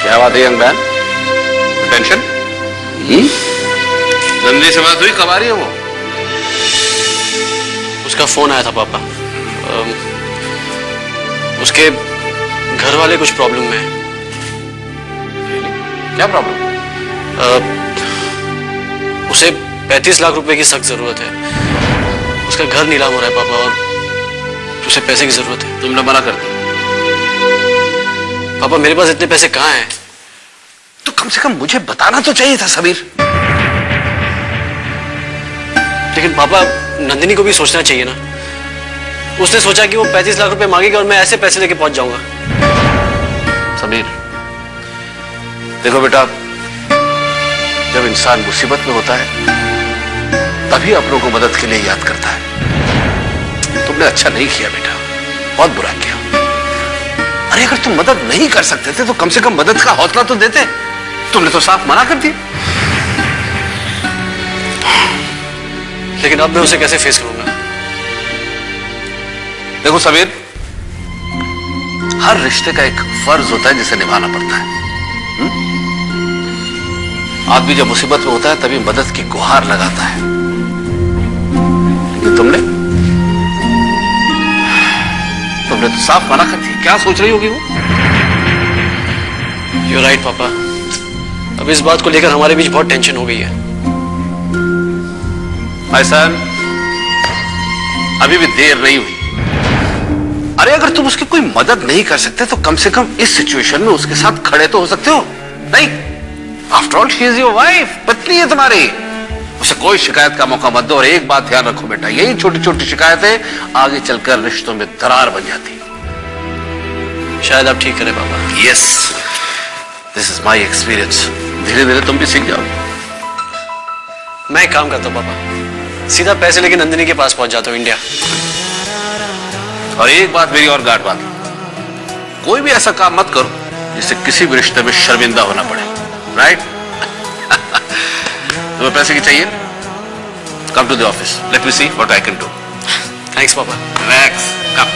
क्या बात है यंग मैन? टेंशन? नंदी से बात हुई? कब आ रही है वो? उसका फोन आया था पापा। उसके घर वाले कुछ प्रॉब्लम में हैं। क्या प्रॉब्लम? उसे 35 लाख रुपए की सख्त जरूरत है। उसका घर नीलाम हो रहा है पापा, और उसे पैसे की जरूरत है। तुमने मना कर दिया? पापा मेरे पास इतने पैसे कहाँ हैं? तो कम से कम मुझे बताना तो चाहिए था समीर। लेकिन पापा नंदिनी को भी सोचना चाहिए ना। उसने सोचा कि वो 35 लाख रुपए मांगेगी और मैं ऐसे पैसे लेके पहुंच जाऊंगा। समीर देखो बेटा, जब इंसान मुसीबत में होता है तभी अपनों को मदद के लिए याद करता है। तुमने अच्छा नहीं किया बेटा, बहुत बुरा किया। अरे अगर तुम मदद नहीं कर सकते थे तो कम से कम मदद का हौसला तो देते। तुमने तो साफ मना कर दिया। लेकिन अब मैं उसे कैसे फेस करूंगा? देखो समीर, हर रिश्ते का एक फर्ज होता है जिसे निभाना पड़ता है। आदमी जब मुसीबत में होता है तभी मदद की गुहार लगाता है। लेकिन तुमने तो साफ मना कर दिया। क्या सोच रही होगी वो? You're right पापा। अब इस बात को लेकर हमारे बीच बहुत टेंशन हो गई है। भाई साहब, अभी भी देर नहीं हुई। अरे अगर तुम उसकी कोई मदद नहीं कर सकते तो कम से कम इस सिचुएशन में उसके साथ खड़े तो हो सकते हो। नहीं, after all she is your wife, पत्नी है तुम्हारी। उसे कोई शिकायत का मौका मत दो। और एक बात ध्यान रखो बेटा, यही छोटी छोटी शिकायतें आगे चलकर रिश्तों में दरार बन जाती। शायद आप ठीक करें पापा। Yes, this is my experience. धीरे धीरे तुम भी सीख जाओ। मैं एक काम करता हूँ पापा, सीधा पैसे लेके नंदिनी के पास पहुंच जाता हूँ इंडिया। और एक बात मेरी और गांठ बांध, कोई भी ऐसा काम मत करो जिससे किसी भी रिश्ते में शर्मिंदा होना पड़े। राइट? तुम्हें पैसे की चाहिए? Come to the office, let me see what I can do. Thanks पापा। Relax, calm.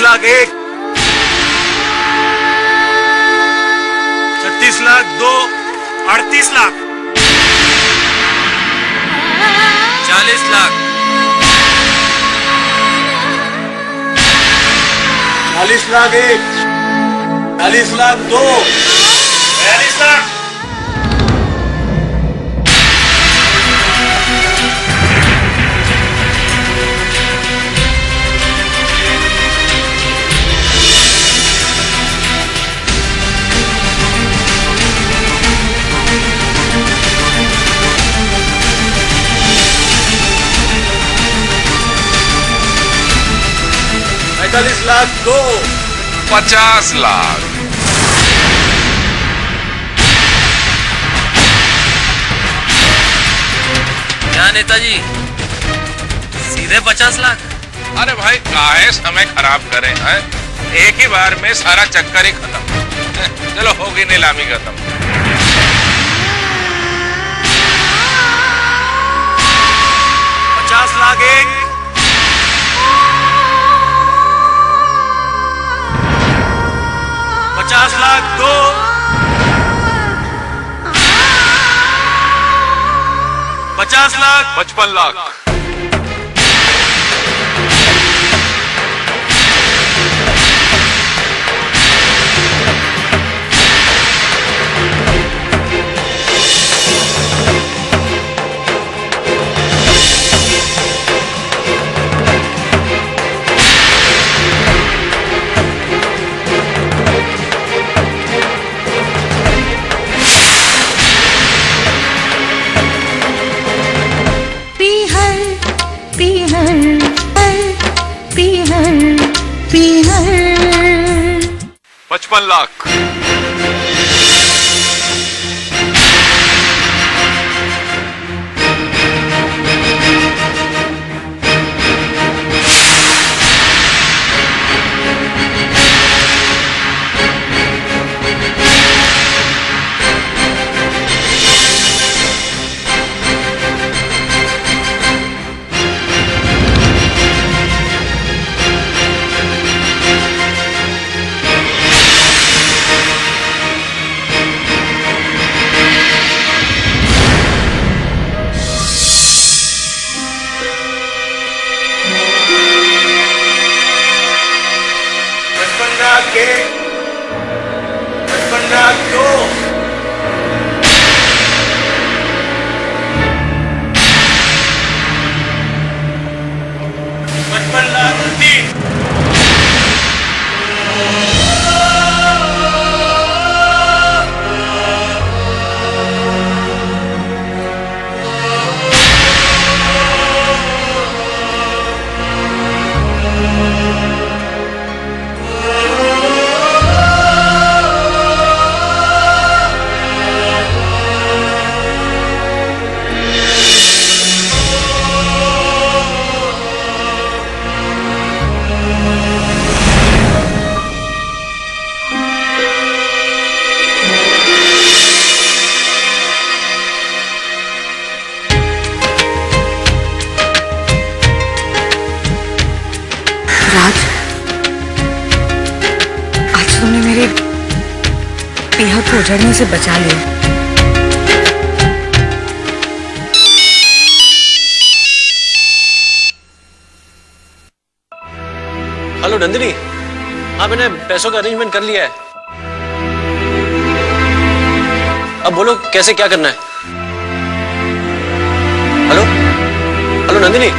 लाख 1, 36 लाख 2, 38 लाख, 40 लाख, 40 लाख 1, 40 लाख 2, 42 लाख, 45 लाख 2, 50 लाख, क्या नेताजी, सीधे 50 लाख? अरे भाई काहे समय खराब करें हैं? एक ही बार में सारा चक्कर ही खत्म। चलो होगी नीलामी खत्म। 50 लाख 1, 50 लाख 2, 50 लाख, 55 लाख, 55 लाख, 50 राज, आज तुमने मेरे बेहद को उजड़ने से बचा लिया। हेलो नंदिनी, हाँ मैंने पैसों का अरेंजमेंट कर लिया है। अब बोलो कैसे क्या करना है। हेलो हेलो नंदिनी,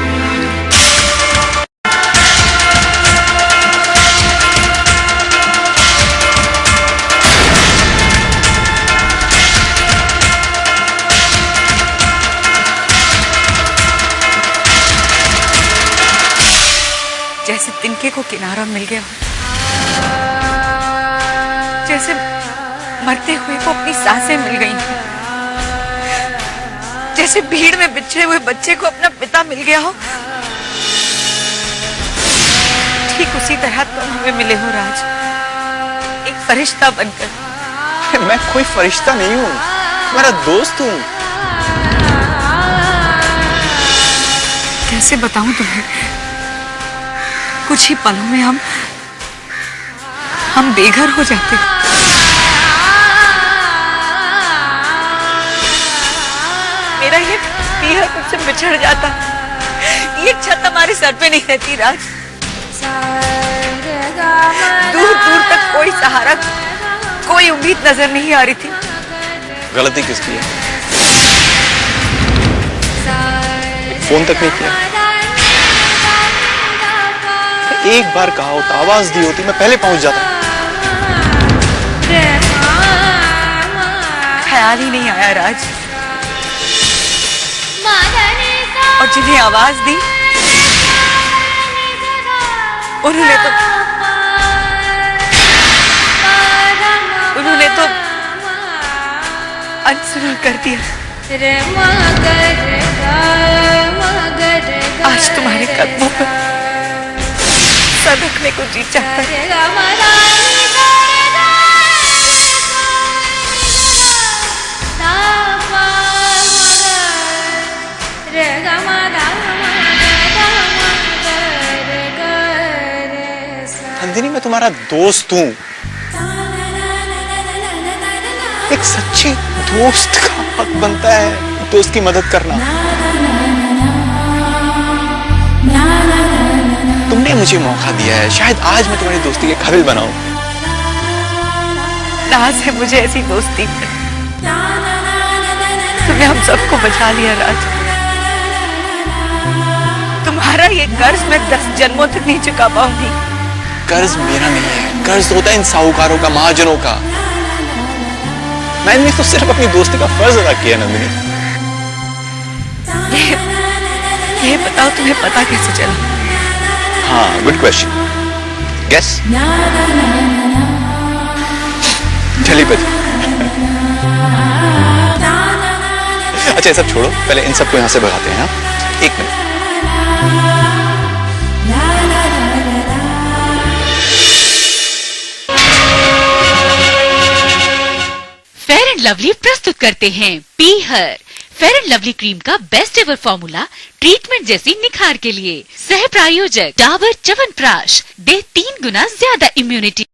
जैसे तिनके को किनारा मिल गया हो, जैसे मरते हुए को अपनी सांसें मिल गई हैं, जैसे भीड़ में बिछड़े हुए बच्चे को अपना पिता मिल गया हो, ठीक उसी तरह तुम हमें मिले हो राज, एक फरिश्ता बनकर। मैं कोई फरिश्ता नहीं हूँ, मेरा दोस्त हूँ। कैसे बताऊं तुम्हें, कुछ ही पलों में हम बेघर हो जाते। मेरा ये पीहर मुझसे बिछड़ जाता, ये छत हमारे सर पे नहीं रहती राज। दूर दूर तक कोई सहारा, कोई उम्मीद नजर नहीं आ रही थी। गलती किसकी है? फोन तक नहीं किया। एक बार कहा होता, आवाज दी होती, मैं पहले पहुंच जाता। ख्याल ही नहीं आया राज। और जिन्हें आवाज दी उन्होंने तो अनसुना कर दिया। आज तुम्हारे कदमों पर सर रखने को जी चाहता है। नंदिनी, मैं तुम्हारा दोस्त हूँ। एक सच्चे दोस्त का हक बनता है दोस्त की मदद करना। तुमने मुझे मौका दिया है, शायद आज मैं तुम्हारी दोस्ती के काबिल बनाऊं। नाज है मुझे ऐसी दोस्ती पर। तुमने हम सबको बचा लिया राज। तुम्हारा ये कर्ज मैं 10 जन्मों तक नहीं चुका पाऊंगी। कर्ज मेरा नहीं है, कर्ज होता है इन साहूकारों का, महाजनों का। मैंने तो सिर्फ अपनी दोस्ती का फर्ज अदा किया नंदिनी। ये बताओ, तुम्हें पता कैसे चला? हाँ, गुड क्वेश्चन। गेस? टेलीपैथी। अच्छा, ये सब छोड़ो, पहले इन सबको यहां से भगाते हैं। हाँ, एक मिनट। फेयर एंड लवली प्रस्तुत करते हैं पीहर, फेयर एंड लवली क्रीम का बेस्ट एवर फॉर्मूला ट्रीटमेंट जैसी निखार के लिए। सह प्रायोजक डाबर च्यवनप्राश, दे 3 गुना ज्यादा इम्यूनिटी।